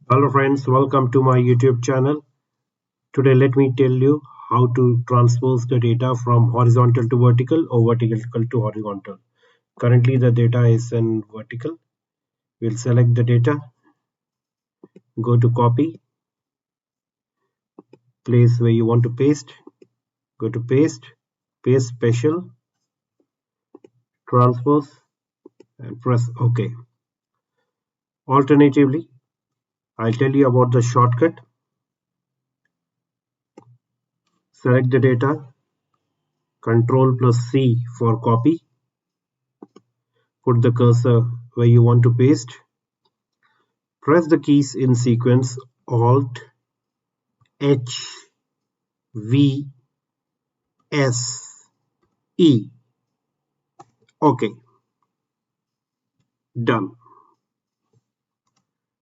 Hello friends, welcome to my YouTube channel. Today let me tell you how to transpose the data from horizontal to vertical or vertical to horizontal. Currently the data is in vertical. We'll select the data, go to copy, place where you want to paste, go to paste, paste special, transpose and press OK. Alternatively, I'll tell you about the shortcut. Select the data, Ctrl plus C for copy, put the cursor where you want to paste. Press the keys in sequence Alt, H, V, S, E. OK, done.